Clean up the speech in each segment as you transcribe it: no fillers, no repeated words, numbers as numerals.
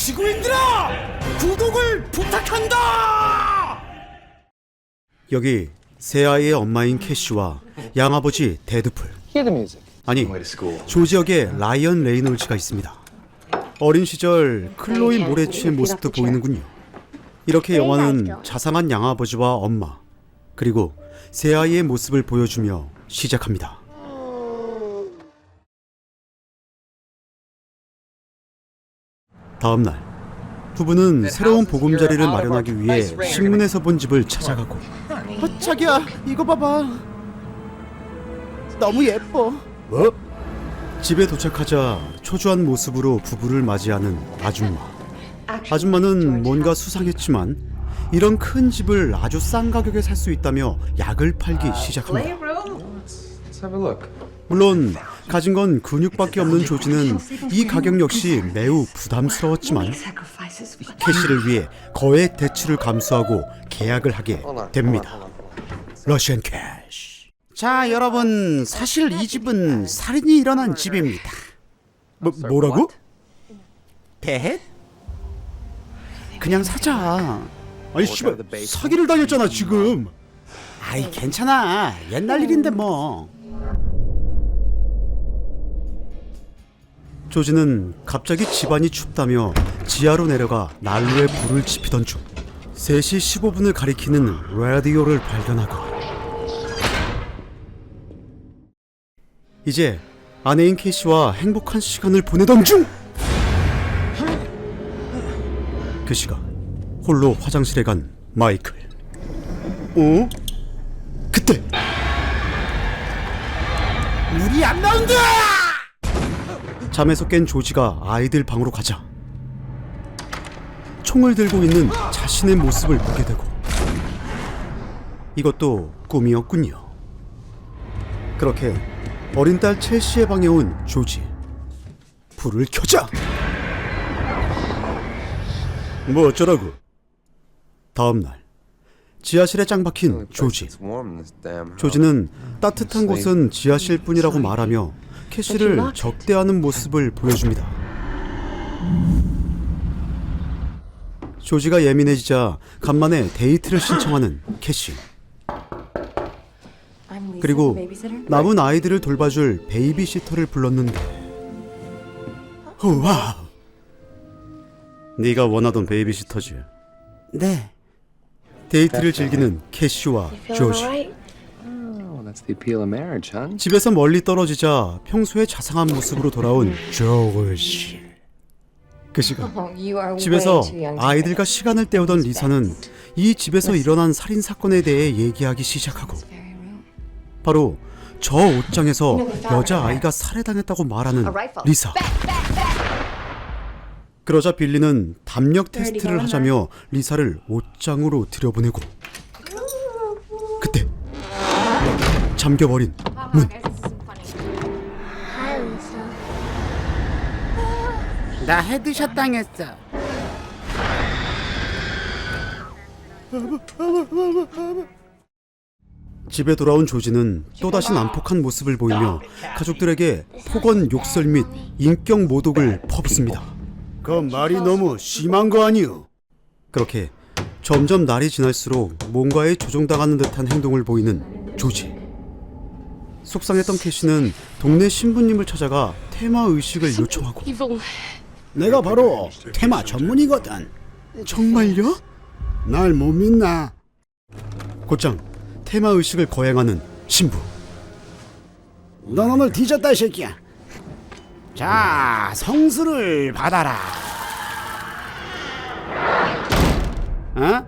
지구인들아! 구독을 부탁한다! 여기 새아이의 엄마인 캐시와 양아버지 데드풀, 아니 조지 역의 라이언 레이놀즈가 있습니다. 어린 시절 클로이 모래치의 모습도 보이는군요. 이렇게 영화는 자상한 양아버지와 엄마, 그리고 새아이의 모습을 보여주며 시작합니다. 다음날 부부는 새로운 보금자리를 마련하기 위해 신문에서 본 집을 찾아가고, 자기야, 이거 봐봐. 너무 예뻐. 뭐? 집에 도착하자 초조한 모습으로 부부를 맞이하는 아줌마. 아줌마는 뭔가 수상했지만 이런 큰 집을 아주 싼 가격에 살 수 있다며 약을 팔기 시작합니다. 물론 가진 건 근육밖에 없는 조지는 이 가격 역시 매우 부담스러웠지만 캐시를 위해 거액 대출을 감수하고 계약을 하게 됩니다. 러시안 캐시. 자, 여러분, 사실 이 집은 살인이 일어난 집입니다. 뭐라고? 펫? 그냥 사자. 아니 씨발 사기를 당했잖아 지금. 아이, 괜찮아. 옛날 일인데 뭐. 조지는 갑자기 집안이 춥다며 지하로 내려가 난로에 불을 지피던 중 3시 15분을 가리키는 라디오를 발견하고, 이제 아내인 캐시와 행복한 시간을 보내던 중 그 시각 홀로 화장실에 간 마이클. 그때 물이 안 나온다! 잠에서 깬 조지가 아이들 방으로 가자 총을 들고 있는 자신의 모습을 보게 되고, 이것도 꿈이었군요. 그렇게 어린 딸 첼시의 방에 온 조지. 불을 켜자! 뭐 어쩌라고. 다음날 지하실에 짱 박힌 조지. 조지는 따뜻한 곳은 지하실뿐이라고 말하며 캐시를 적대하는 모습을 보여줍니다. 조지가 예민해지자 간만에 데이트를 신청하는 캐시. 그리고 남은 아이들을 돌봐줄 베이비시터를 불렀는데, 우와, 네가 원하던 베이비시터지. 네. 데이트를 즐기는 캐시와 조지. 집에서 멀리 떨어지자 평소의 자상한 모습으로 돌아온 조지. 그 시각 집에서 아이들과 시간을 때우던 리사는 이 집에서 일어난 살인 사건에 대해 얘기하기 시작하고, 바로 저 옷장에서 여자아이가 살해당했다고 말하는 리사. 그러자 빌리는 담력 테스트를 하자며 리사를 옷장으로 들여보내고, 그때 잠겨버린 문. 나 헤드샷 당했어. 집에 돌아온 조지는 또다시 난폭한 모습을 보이며 가족들에게 폭언, 욕설 및 인격 모독을 퍼붓습니다. 그 말이 너무 심한 거 아니오? 그렇게 점점 날이 지날수록 뭔가에 조종당하는 듯한 행동을 보이는 조지. 속상했던 캐시는 동네 신부님을 찾아가 테마 의식을 요청하고, 내가 바로 테마 전문이거든. 정말요? 날 못 믿나? 곧장 테마 의식을 거행하는 신부. 넌 오늘 뒤졌다, 이 새끼야. 자, 성수를 받아라. 어?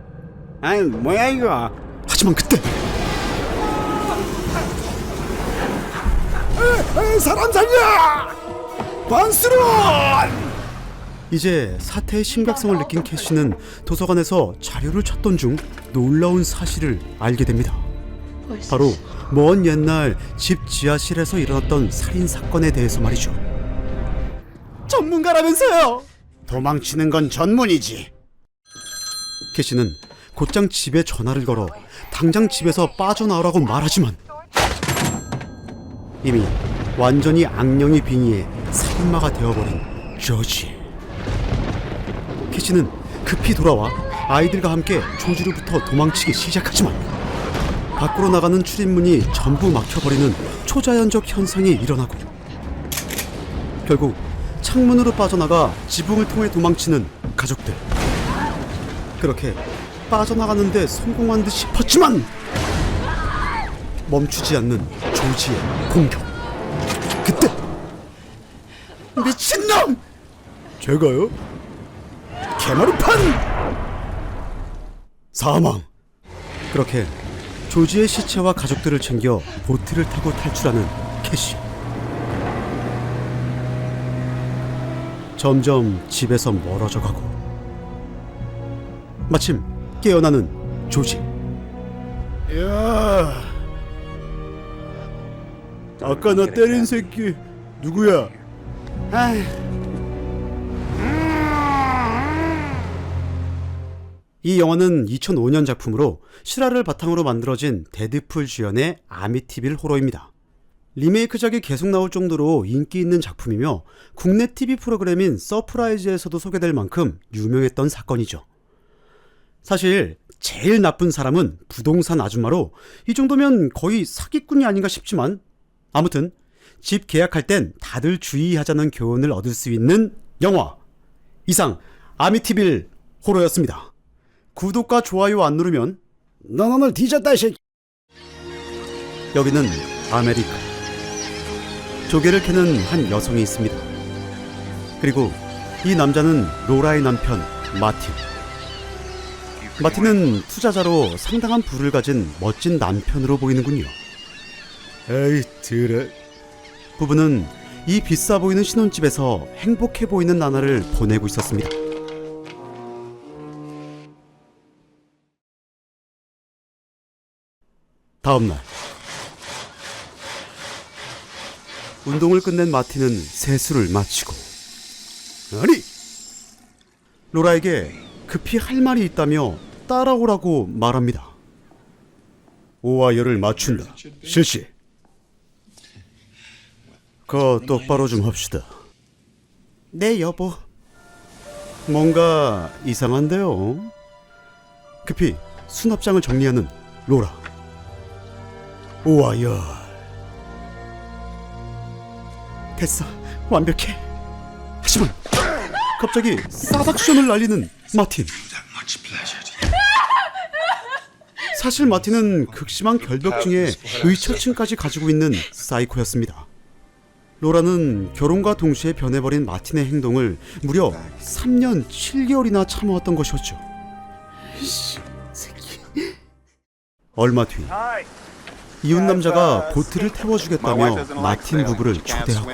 아니, 뭐야 이거? 하지만 그때 사람 살려! 반스론! 이제 사태의 심각성을 느낀 캐시는 도서관에서 자료를 찾던 중 놀라운 사실을 알게 됩니다. 바로 먼 옛날 집 지하실에서 일어났던 살인 사건에 대해서 말이죠. 전문가라면서요? 도망치는 건 전문이지. 캐시는 곧장 집에 전화를 걸어 당장 집에서 빠져나오라고 말하지만 이미 완전히 악령이 빙의해 살인마가 되어버린 조지. 캐시는 급히 돌아와 아이들과 함께 조지로부터 도망치기 시작하지만 밖으로 나가는 출입문이 전부 막혀버리는 초자연적 현상이 일어나고 결국 창문으로 빠져나가 지붕을 통해 도망치는 가족들. 그렇게 빠져나가는데 성공한 듯 싶었지만 멈추지 않는 조지의 공격. 그때 미친놈! 제가요? 개머리판! 사망! 그렇게 조지의 시체와 가족들을 챙겨 보트를 타고 탈출하는 캐시. 점점 집에서 멀어져가고 마침 깨어나는 조지. 야, 아까 나 때린 새끼 누구야? 이 영화는 2005년 작품으로 실화를 바탕으로 만들어진 데드풀 주연의 아미티빌 호러입니다. 리메이크작이 계속 나올 정도로 인기 있는 작품이며 국내 TV 프로그램인 서프라이즈에서도 소개될 만큼 유명했던 사건이죠. 사실 제일 나쁜 사람은 부동산 아줌마로 이 정도면 거의 사기꾼이 아닌가 싶지만 아무튼 집 계약할 땐 다들 주의하자는 교훈을 얻을 수 있는 영화. 이상 아미티빌 호러였습니다. 구독과 좋아요 안 누르면 넌 오늘 뒤졌다 이 새끼. 여기는 아메리카. 조개를 캐는 한 여성이 있습니다. 그리고 이 남자는 로라의 남편 마틴. 마틴은 투자자로 상당한 부를 가진 멋진 남편으로 보이는군요. 에이 드레. 부부는 이 비싸 보이는 신혼집에서 행복해 보이는 나날을 보내고 있었습니다. 다음날 운동을 끝낸 마틴은 세수를 마치고 아니! 로라에게 급히 할 말이 있다며 따라오라고 말합니다. 오와 열을 맞춘다. 실시. 똑바로 좀 합시다. 네 여보. 뭔가 이상한데요. 급히 수납장을 정리하는 로라. 오와 열. 됐어. 완벽해. 하지만 갑자기 사닥션을 날리는 마틴. 사실 마틴은 극심한 결벽증에 의처증까지 가지고 있는 사이코였습니다. 로라는 결혼과 동시에 변해버린 마틴의 행동을 무려 3년 7개월이나 참아왔던 것이었죠. 얼마 뒤 이웃 남자가 보트를 태워주겠다며 마틴 부부를 초대하고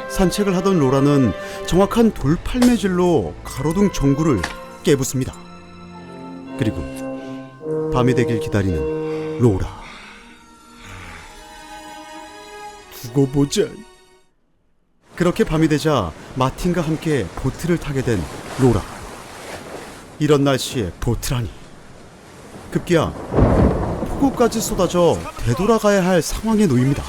산책을 하던 로라는 정확한 돌팔매질로 가로등 전구를 깨부숩니다. 그리고 밤이 되길 기다리는 로라. 두고 보자. 그렇게 밤이 되자 마틴과 함께 보트를 타게 된 로라. 이런 날씨에 보트라니. 급기야 폭우까지 쏟아져 되돌아가야 할 상황에 놓입니다.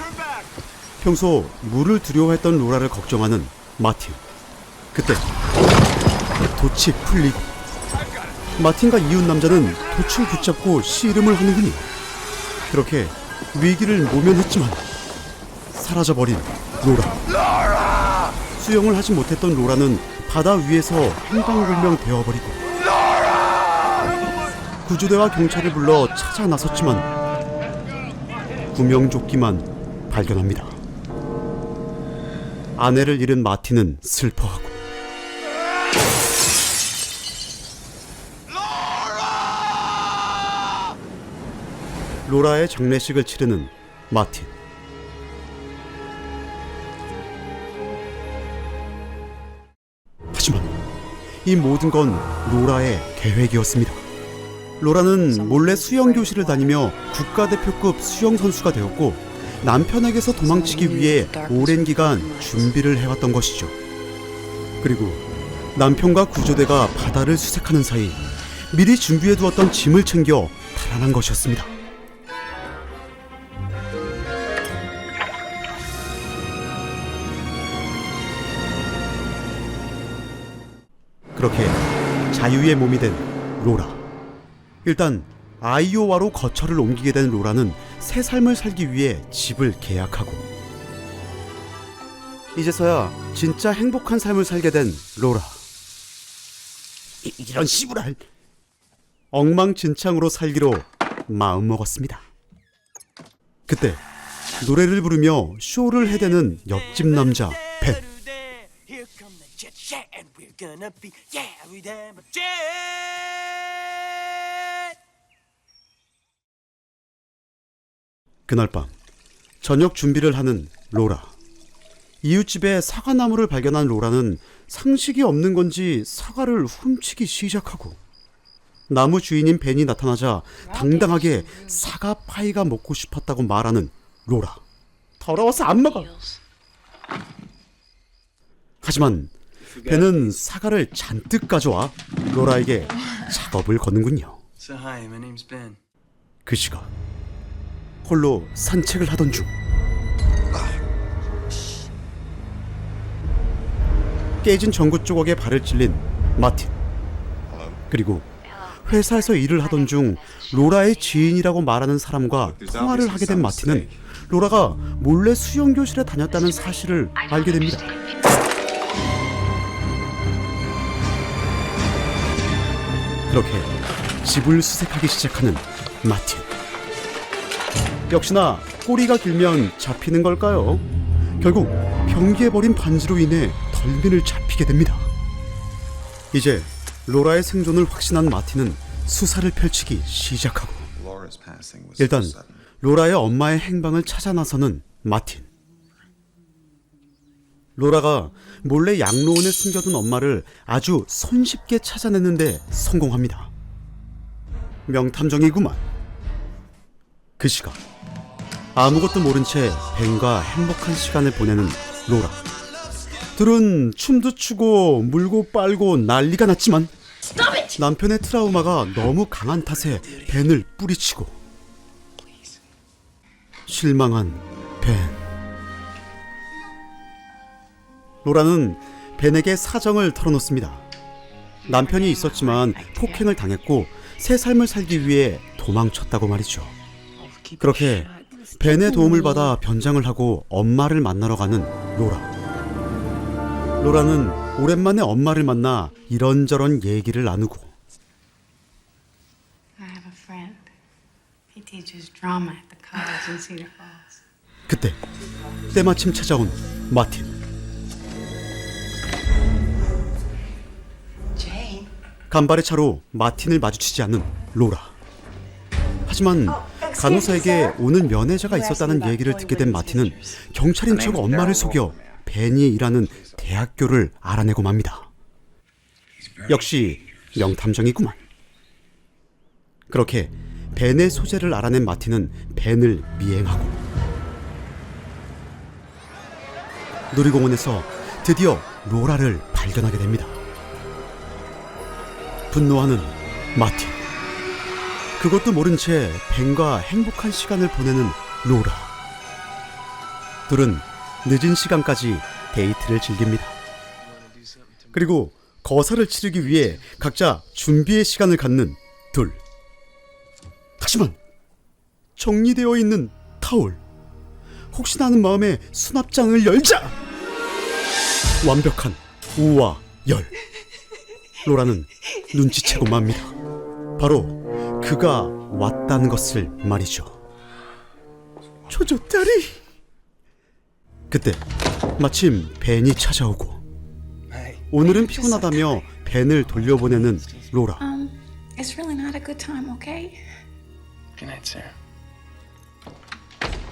평소 물을 두려워했던 로라를 걱정하는 마틴. 그때 돛이 풀리고 마틴과 이웃 남자는 돛을 붙잡고 씨름을 하는군요. 그렇게 위기를 모면했지만 사라져버린 로라. 수영을 하지 못했던 로라는 바다 위에서 행방불명 되어버리고 구조대와 경찰을 불러 찾아 나섰지만 구명조끼만 발견합니다. 아내를 잃은 마틴은 슬퍼하고 로라의 장례식을 치르는 마틴. 하지만 이 모든 건 로라의 계획이었습니다. 로라는 몰래 수영교실을 다니며 국가대표급 수영선수가 되었고 남편에게서 도망치기 위해 오랜 기간 준비를 해왔던 것이죠. 그리고 남편과 구조대가 바다를 수색하는 사이 미리 준비해두었던 짐을 챙겨 달아난 것이었습니다. 그렇게 자유의 몸이 된 로라. 일단 아이오와로 거처를 옮기게 된 로라는 새 삶을 살기 위해 집을 계약하고, 이제서야 진짜 행복한 삶을 살게 된 로라. 이런 씨부랄. 엉망진창으로 살기로 마음먹었습니다. 그때 노래를 부르며 쇼를 해대는 옆집 남자 벤. 그날 밤 저녁 준비를 하는 로라. 이웃집에 사과나무를 발견한 로라는 상식이 없는 건지 사과를 훔치기 시작하고, 나무 주인인 벤이 나타나자 당당하게 사과 파이가 먹고 싶었다고 말하는 로라. 더러워서 안 먹어. 하지만 벤은 사과를 잔뜩 가져와 로라에게 작업을 거는군요. 그 시각 홀로 산책을 하던 중 깨진 전구 조각에 발을 찔린 마틴. 그리고 회사에서 일을 하던 중 로라의 지인이라고 말하는 사람과 통화를 하게 된 마틴은 로라가 몰래 수영교실에 다녔다는 사실을 알게 됩니다. 그렇게 집을 수색하기 시작하는 마틴. 역시나 꼬리가 길면 잡히는 걸까요? 결국 변기에 버린 반지로 인해 덜미를 잡히게 됩니다. 이제 로라의 생존을 확신한 마틴은 수사를 펼치기 시작하고, 일단 로라의 엄마의 행방을 찾아 나서는 마틴. 로라가 몰래 양로원에 숨겨둔 엄마를 아주 손쉽게 찾아내는데 성공합니다. 명탐정이구만. 그 시각 아무것도 모른 채 벤과 행복한 시간을 보내는 로라. 둘은 춤도 추고 물고 빨고 난리가 났지만 남편의 트라우마가 너무 강한 탓에 벤을 뿌리치고, 실망한 벤. 로라는 벤에게 사정을 털어놓습니다. 남편이 있었지만 폭행을 당했고 새 삶을 살기 위해 도망쳤다고 말이죠. 그렇게 벤의 도움을 받아 변장을 하고 엄마를 만나러 가는 로라. 로라는 오랜만에 엄마를 만나 이런저런 얘기를 나누고, I have a friend. He teaches drama at the college in Cedar Falls. 그때 때마침 찾아온 마틴. Jane. 간발의 차로 마틴을 마주치지 않는 로라. 하지만 간호사에게 오는 면회자가 있었다는 얘기를 듣게 된 마틴은 경찰인 척 엄마를 속여 벤이 일하는 대학교를 알아내고 맙니다. 역시 명탐정이구만. 그렇게 벤의 소재를 알아낸 마틴은 벤을 미행하고, 놀이공원에서 드디어 로라를 발견하게 됩니다. 분노하는 마틴. 그것도 모른 채 벤과 행복한 시간을 보내는 로라. 둘은 늦은 시간까지 데이트를 즐깁니다. 그리고 거사를 치르기 위해 각자 준비의 시간을 갖는 둘. 하지만 정리되어 있는 타올. 혹시나 하는 마음에 수납장을 열자! 완벽한 우와 열. 로라는 눈치채고 맙니다. 바로 그가 왔다는 것을 말이죠. 조조딸이. 그때 마침 벤이 찾아오고, 오늘은 피곤하다며 벤을 돌려보내는 로라. It's really not a good time, okay? Good night, sir.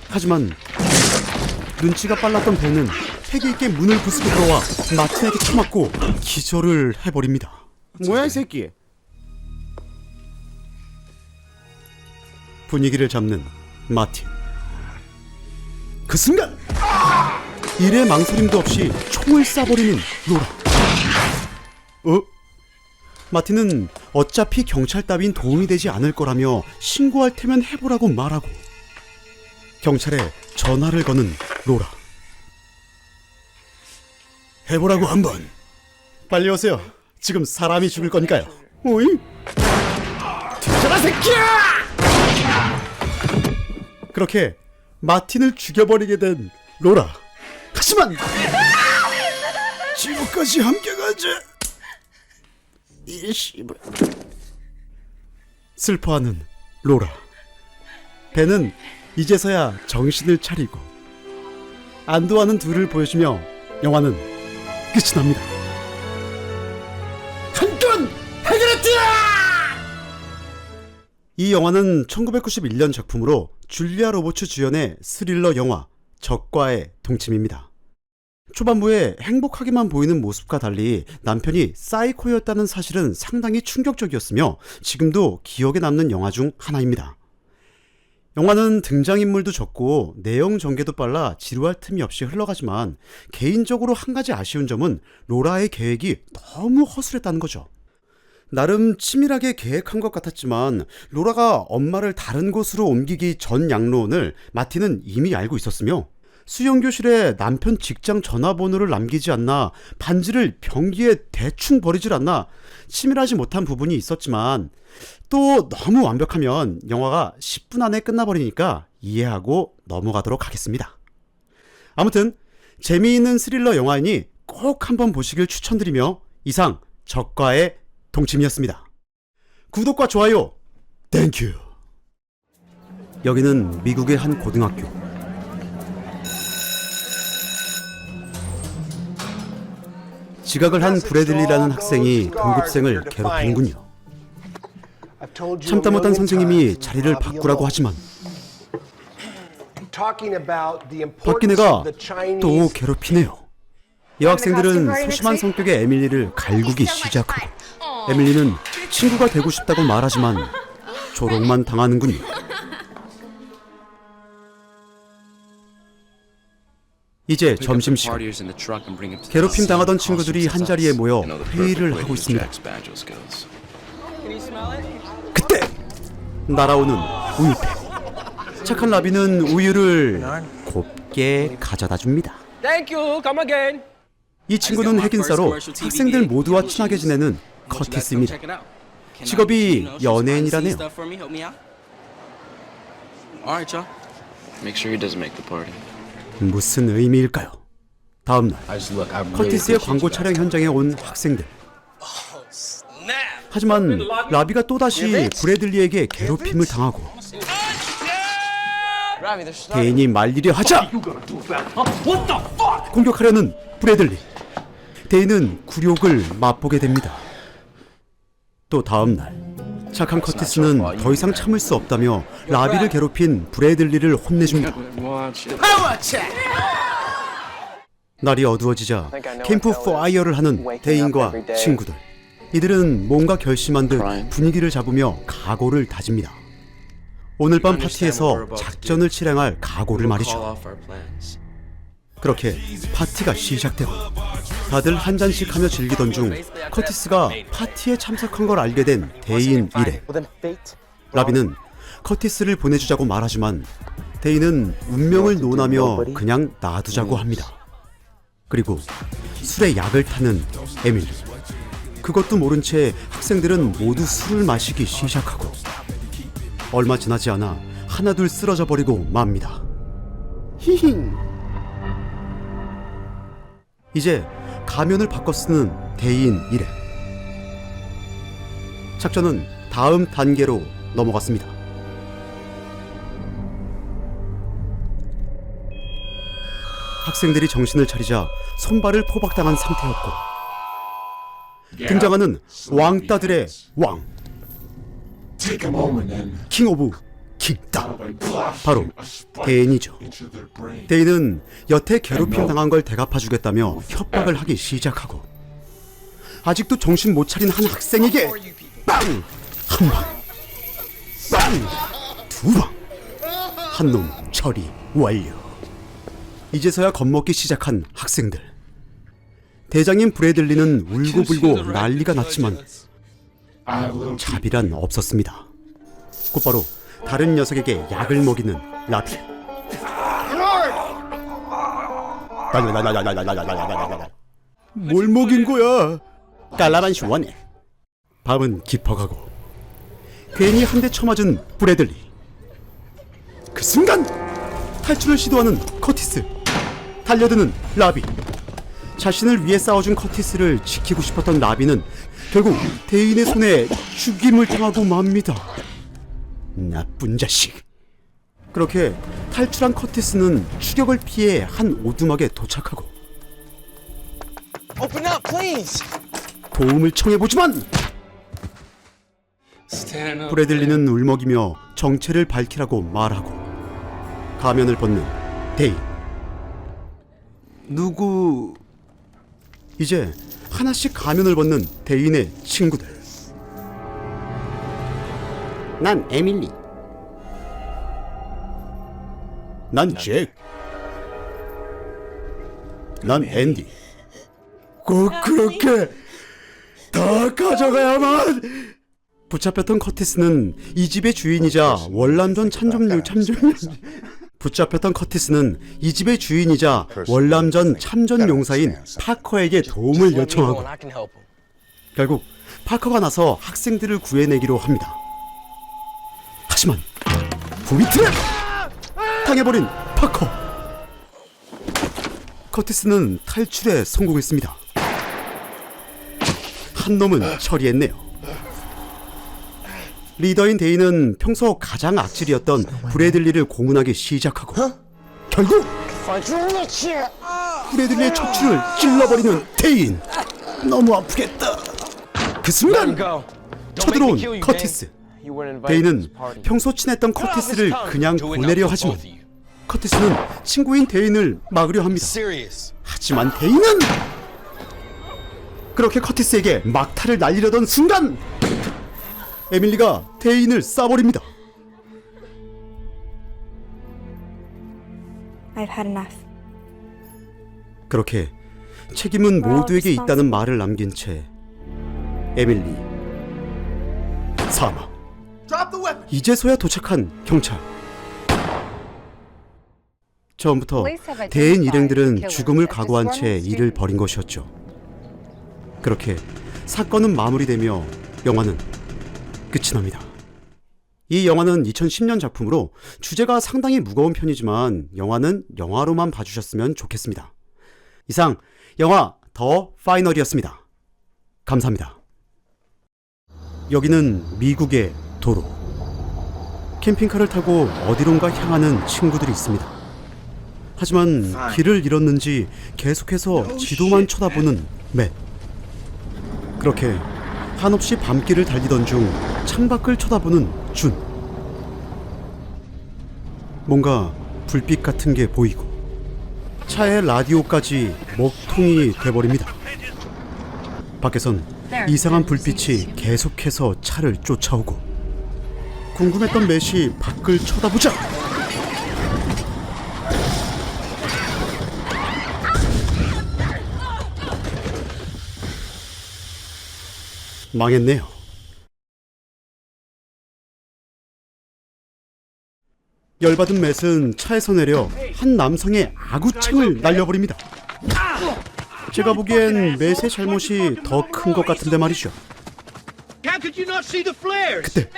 하지만 눈치가 빨랐던 벤은 패기 있게 문을 부수고 들어와 마틴에게 쳐맞고 기절을 해버립니다. 뭐야 이 새끼. 분위기를 잡는 마틴. 그 순간 일에 망설임도 없이 총을 쏴버리는 로라. 마틴은 어차피 경찰 따윈 도움이 되지 않을 거라며 신고할 테면 해보라고 말하고 경찰에 전화를 거는 로라. 해보라고 한번. 빨리 오세요. 지금 사람이 죽을 거니까요. 오이? 뒤져라 새끼야! 그렇게 마틴을 죽여버리게 된 로라. 하지만 지옥까지 함께 가자. 이 씨발. 슬퍼하는 로라. 벤은 이제서야 정신을 차리고 안도하는 둘을 보여주며 영화는 끝이 납니다. 한건 해결했다! 이 영화는 1991년 작품으로 줄리아 로버츠 주연의 스릴러 영화 적과의 동침입니다. 초반부에 행복하게만 보이는 모습과 달리 남편이 사이코였다는 사실은 상당히 충격적이었으며 지금도 기억에 남는 영화 중 하나입니다. 영화는 등장인물도 적고 내용 전개도 빨라 지루할 틈이 없이 흘러가지만 개인적으로 한 가지 아쉬운 점은 로라의 계획이 너무 허술했다는 거죠. 나름 치밀하게 계획한 것 같았지만 로라가 엄마를 다른 곳으로 옮기기 전 양로원을 마틴은 이미 알고 있었으며 수영교실에 남편 직장 전화번호를 남기지 않나, 반지를 변기에 대충 버리질 않나 치밀하지 못한 부분이 있었지만 또 너무 완벽하면 영화가 10분 안에 끝나버리니까 이해하고 넘어가도록 하겠습니다. 아무튼 재미있는 스릴러 영화이니 꼭 한번 보시길 추천드리며 이상 적과의 동침이었습니다. 구독과 좋아요 땡큐. 여기는 미국의 한 고등학교. 지각을 한 브래들리라는 학생이 동급생을 괴롭히는군요. 참다 못한 선생님이 자리를 바꾸라고 하지만 바뀐 애가 또 괴롭히네요. 여학생들은 소심한 성격의 에밀리를 갈구기 시작하고 에밀리는 친구가 되고 싶다고 말하지만 조롱만 당하는군요. 이제 점심시간. 괴롭힘 당하던 친구들이 한자리에 모여 회의를 하고 있습니다. 그때 날아오는 우유팩. 착한 라비는 우유를 곱게 가져다 줍니다. 이 친구는 핵인싸로 학생들 모두와 친하게 지내는 커티스입니다. 직업이 연예인이라네요. 무슨 의미일까요? 다음날 커티스의 광고 촬영 현장에 온 학생들. 하지만 라비가 또다시 브래들리에게 괴롭힘을 당하고 대인이 말리려 하자 공격하려는 브래들리. 대인은 굴욕을 맛보게 됩니다. 또 다음날 착한 커티스는 더 이상 참을 수 없다며 라비를 괴롭힌 브래들리를 혼내줍니다. 날이 어두워지자 캠프 파이어를 하는 대인과 친구들. 이들은 뭔가 결심한 듯 분위기를 잡으며 각오를 다집니다. 오늘 밤 파티에서 작전을 실행할 각오를 말이죠. 그렇게 파티가 시작되고 다들 한 잔씩 하며 즐기던 중 커티스가 파티에 참석한 걸 알게 된 대인 일행. 라비는 커티스를 보내주자고 말하지만 대인은 운명을 논하며 그냥 놔두자고 합니다. 그리고 술에 약을 타는 에밀리. 그것도 모른 채 학생들은 모두 술을 마시기 시작하고 얼마 지나지 않아 하나둘 쓰러져 버리고 맙니다. 히힝. 이제 가면을 바꿔 쓰는 대인 일행. 작전은 다음 단계로 넘어갔습니다. 학생들이 정신을 차리자 손발을 포박당한 상태였고 등장하는 왕따들의 왕, 킹 오브 킹따, 바로 대인이죠. 대인은 여태 괴롭힘 당한 걸 대갚아주겠다며 협박을 하기 시작하고 아직도 정신 못 차린 한 학생에게 빵! 한 방, 빵! 두 방, 한 놈 처리 완료. 이제서야 겁먹기 시작한 학생들. 대장인 브래들리는 울고불고 난리가 났지만 자비란 없었습니다. 곧바로 다른 녀석에게 약을 먹이는 라비. 뭘 먹인 거야? 깔라만시 원해. 밤은 깊어가고 괜히 한 대 쳐맞은 브래들리. 그 순간 탈출을 시도하는 커티스, 달려드는 라비. 자신을 위해 싸워준 커티스를 지키고 싶었던 라비는 결국 대인의 손에 죽임을 당하고 맙니다. 나쁜 자식. 그렇게 탈출한 커티스는 추격을 피해 한 오두막에 도착하고 Open up, please. 도움을 청해보지만 Stand up. 브래들리는 울먹이며 정체를 밝히라고 말하고 가면을 벗는 데인. 누구... 이제 하나씩 가면을 벗는 데인의 친구들. 난 에밀리. 난 잭. 난 앤디. 꼭 그렇게 다 가져가야만. 붙잡혔던 커티스는 이 집의 주인이자 월남전 붙잡혔던 커티스는 이 집의 주인이자 월남전 참전 용사인 파커에게 도움을 요청하고 결국 파커가 나서 학생들을 구해내기로 합니다. 하지만 후위트를 당해버린 파커. 커티스는 탈출에 성공했습니다. 한 놈은 처리했네요. 리더인 데이는 평소 가장 악질이었던 브래들리를 공훈하기 시작하고 결국 브래들리의 척추를 찔러버리는 데인. 너무 아프겠다. 그 순간 쳐들어온 커티스. 데이는 평소 친했던 커티스를 그냥 보내려 하지만 커티스는 친구인 데인을 막으려 합니다. 하지만 데인은 그렇게 커티스에게 막타를 날리려던 순간 에밀리가 데인을 쏴버립니다. I've had enough. 그렇게 책임은 모두에게 있다는 말을 남긴 채 에밀리 사망. 이제서야 도착한 경찰. 처음부터 대인 일행들은 죽음을 각오한 채 일을 벌인 것이었죠. 그렇게 사건은 마무리되며 영화는 끝이 납니다. 이 영화는 2010년 작품으로 주제가 상당히 무거운 편이지만 영화는 영화로만 봐주셨으면 좋겠습니다. 이상 영화 더 파이널이었습니다. 감사합니다. 여기는 미국의 도로. 캠핑카를 타고 어디론가 향하는 친구들이 있습니다. 하지만 길을 잃었는지 계속해서 지도만 쳐다보는 맷. 그렇게 한없이 밤길을 달리던 중 창밖을 쳐다보는 준. 뭔가 불빛 같은 게 보이고 차의 라디오까지 먹통이 돼버립니다. 밖에선 이상한 불빛이 계속해서 차를 쫓아오고 궁금했던 맷이 밖을 쳐다보자 망했네요. 열받은 맷은 차에서 내려 한 남성의 아구창을 날려버립니다. 제가 보기엔 맷의 잘못이 더 큰 것 같은데 말이죠. 그때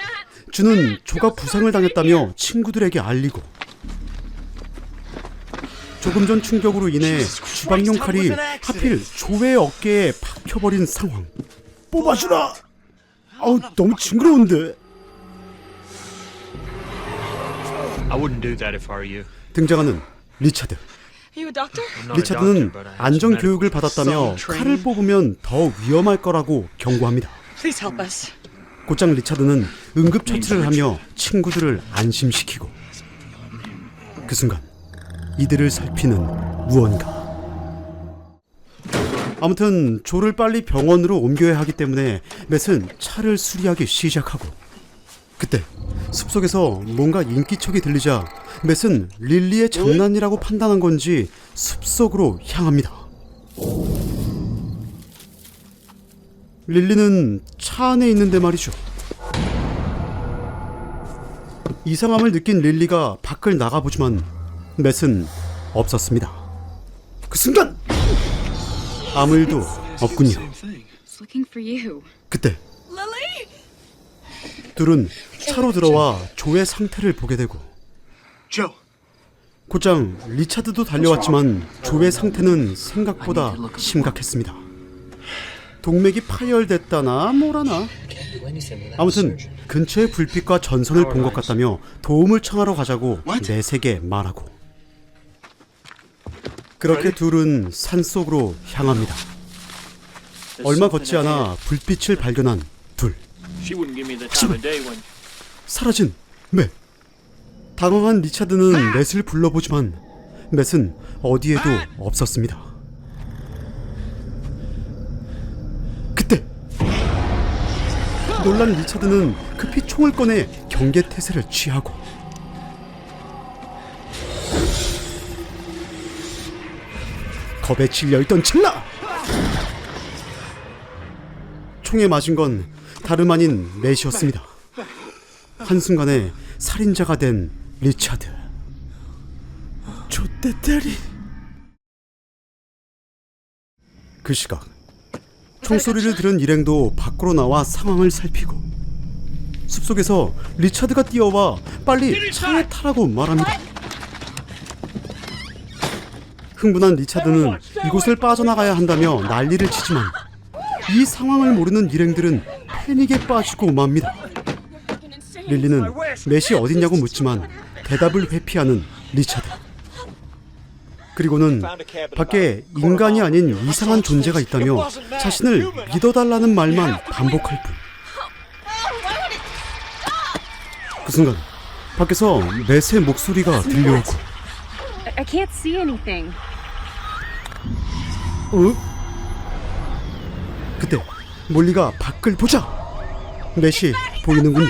준은 조가 부상을 당했다며 친구들에게 알리고 조금 전 충격으로 인해 주방용 칼이 하필 조의 어깨에 박혀버린 상황. 뽑아주라! 아우, 너무 징그러운데. I wouldn't do that if I were you. 등장하는 리차드. I'm not a 리차드는 doctor, but I have 안전 some 교육을 받았다며 칼을 뽑으면 더 위험할 거라고 경고합니다. Please help us. 곧장 리차드는 응급처치를 하며 친구들을 안심시키고 그 순간 이들을 살피는 무언가. 아무튼 조를 빨리 병원으로 옮겨야 하기 때문에 맷은 차를 수리하기 시작하고 그때 숲속에서 뭔가 인기척이 들리자 맷은 릴리의 장난이라고 판단한 건지 숲속으로 향합니다. 릴리는 차 안에 있는데 말이죠. 이상함을 느낀 릴리가 밖을 나가보지만 맷은 없었습니다. 그 순간 아무 일도 없군요. was looking for you. 그때 둘은 차로 들어와 조의 상태를 보게 되고 Joe. 곧장 리차드도 달려왔지만 조의 상태는 생각보다 심각했습니다. 동맥이 파열됐다나 뭐라나. 아무튼 근처의 불빛과 전선을 본 것 같다며 도움을 청하러 가자고 넷에게 말하고 그렇게 둘은 산속으로 향합니다. 얼마 걷지 않아 불빛을 발견한 둘. She wouldn't give me the time of day when. 사라진 맷. 당황한 리차드는 맷을 불러보지만 맷은 어디에도 없었습니다. 그때 놀란 리차드는 급히 총을 꺼내 경계태세를 취하고 겁에 질려있던 찰나! 총에 맞은 건 다름 아닌 맷이었습니다. 한순간에 살인자가 된 리차드. 좆대때리. 그 시각 총소리를 들은 일행도 밖으로 나와 상황을 살피고 숲속에서 리차드가 뛰어와 빨리 차에 타라고 말합니다. 흥분한 리차드는 이곳을 빠져나가야 한다며 난리를 치지만 이 상황을 모르는 일행들은 패닉에 빠지고 맙니다. 릴리는 맷이 어딨냐고 묻지만 대답을 회피하는 리차드. 그리고는 밖에 인간이 아닌 이상한 존재가 있다며 자신을 믿어달라는 말만 반복할 뿐. 그 순간 밖에서 맷의 목소리가 들려오고 I can't see anything. 그때 몰리가 밖을 보자 맷이 보이는군요.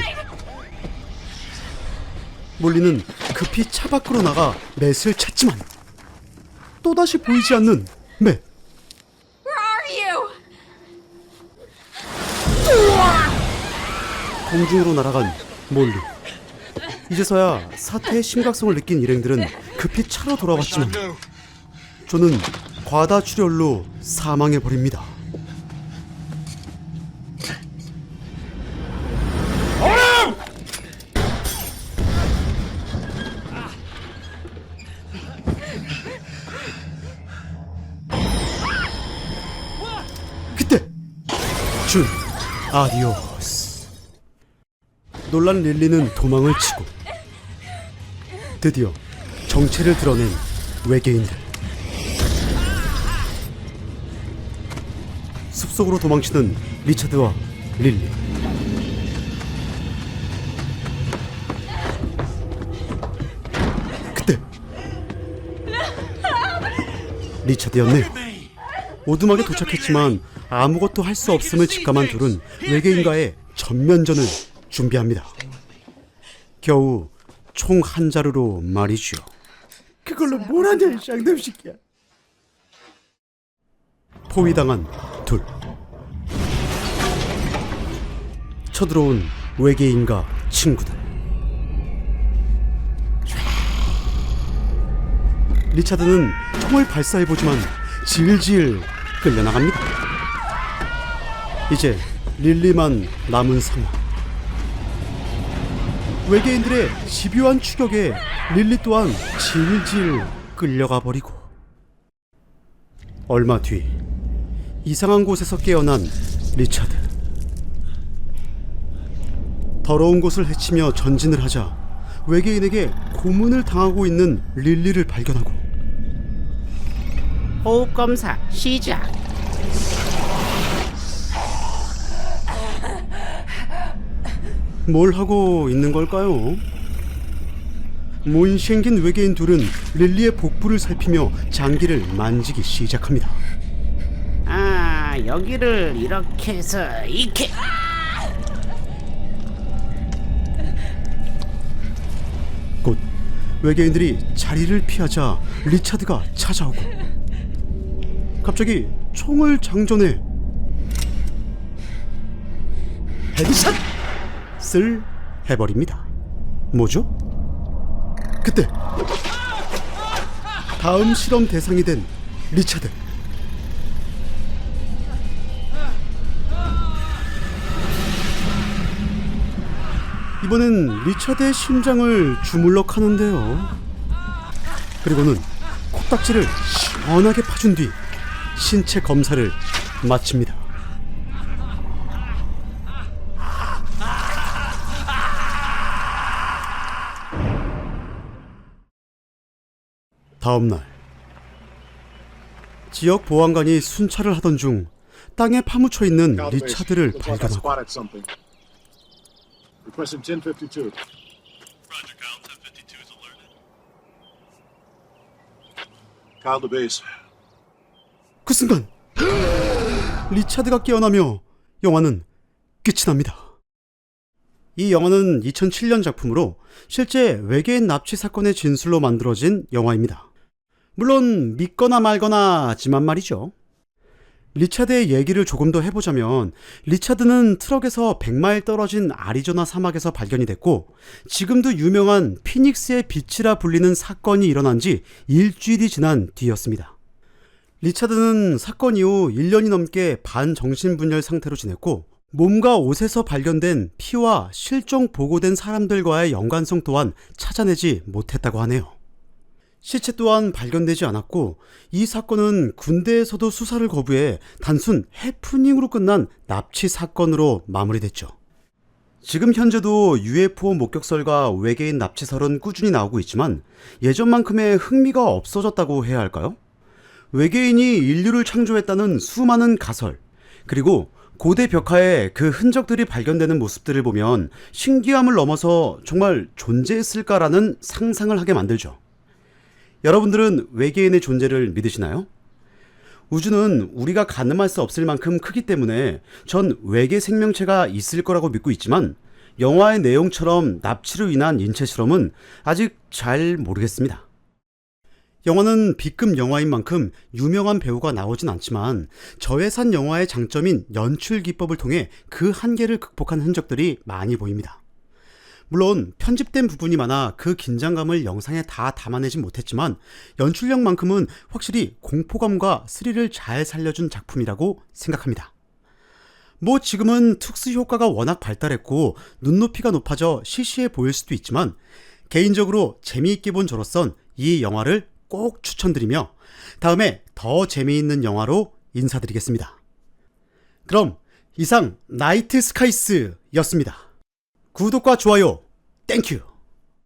몰리는 급히 차 밖으로 나가 맷을 찾지만 또다시 보이지 않는 맷. 공중으로 날아간 몰리. 이제서야 사태의 심각성을 느낀 일행들은 급히 차로 돌아왔지만 조는 과다 출혈로 사망해버립니다. 그때 준 아디오스. 놀란 릴리는 도망을 치고 드디어 정체를 드러낸 외계인들. 숲속으로 도망치는 리차드와 릴리. 그때 리차드였네요. 오두막에 도착했지만 아무것도 할 수 없음을 직감한 둘은 외계인과의 전면전을 준비합니다. 겨우 총 한 자루로 말이죠. 그걸로 뭘 하냐 이 쌍놈새끼야. 포위당한 둘. 쳐들어온 외계인과 친구들. 리차드는 총을 발사해보지만 질질 끌려나갑니다. 이제 릴리만 남은 상황. 외계인들의 집요한 추격에 릴리 또한 질질 끌려가 버리고 얼마 뒤 이상한 곳에서 깨어난 리차드. 더러운 곳을 헤치며 전진을 하자 외계인에게 고문을 당하고 있는 릴리를 발견하고 호흡 검사 시작. 뭘 하고 있는 걸까요? 못생긴 외계인 둘은 릴리의 복부를 살피며 장기를 만지기 시작합니다. 아, 여기를 이렇게 해서 이렇게. 곧 외계인들이 자리를 피하자 리차드가 찾아오고 갑자기 총을 장전해 헤드샷을 해버립니다. 뭐죠? 그때 다음 실험 대상이 된 리차드. 이번엔 리차드의 심장을 주물럭 하는데요. 그리고는 코딱지를 시원하게 파준 뒤 신체 검사를 마칩니다. 다음날 지역 보안관이 순찰을 하던 중 땅에 파묻혀 있는 리차드를 발견하고 Requesting 1052. Kyle to base. 그 순간 리차드가 깨어나며 영화는 끝이 납니다. 이 영화는 2007년 작품으로 실제 외계인 납치 사건의 진술로 만들어진 영화입니다. 물론 믿거나 말거나지만 말이죠. 리차드의 얘기를 조금 더 해보자면 리차드는 트럭에서 100마일 떨어진 아리조나 사막에서 발견이 됐고 지금도 유명한 피닉스의 빛이라 불리는 사건이 일어난 지 일주일이 지난 뒤였습니다. 리차드는 사건 이후 1년이 넘게 반정신분열 상태로 지냈고 몸과 옷에서 발견된 피와 실종 보고된 사람들과의 연관성 또한 찾아내지 못했다고 하네요. 시체 또한 발견되지 않았고 이 사건은 군대에서도 수사를 거부해 단순 해프닝으로 끝난 납치 사건으로 마무리됐죠. 지금 현재도 UFO 목격설과 외계인 납치설은 꾸준히 나오고 있지만 예전만큼의 흥미가 없어졌다고 해야 할까요? 외계인이 인류를 창조했다는 수많은 가설, 그리고 고대 벽화에 그 흔적들이 발견되는 모습들을 보면 신기함을 넘어서 정말 존재했을까라는 상상을 하게 만들죠. 여러분들은 외계인의 존재를 믿으시나요? 우주는 우리가 가늠할 수 없을 만큼 크기 때문에 전 외계 생명체가 있을 거라고 믿고 있지만 영화의 내용처럼 납치로 인한 인체 실험은 아직 잘 모르겠습니다. 영화는 B급 영화인 만큼 유명한 배우가 나오진 않지만 저예산 영화의 장점인 연출 기법을 통해 그 한계를 극복한 흔적들이 많이 보입니다. 물론 편집된 부분이 많아 그 긴장감을 영상에 다 담아내진 못했지만 연출력만큼은 확실히 공포감과 스릴을 잘 살려준 작품이라고 생각합니다. 뭐 지금은 특수효과가 워낙 발달했고 눈높이가 높아져 시시해 보일 수도 있지만 개인적으로 재미있게 본 저로선 이 영화를 꼭 추천드리며 다음에 더 재미있는 영화로 인사드리겠습니다. 그럼 이상 나이트 스카이스 였습니다. 구독과 좋아요 땡큐.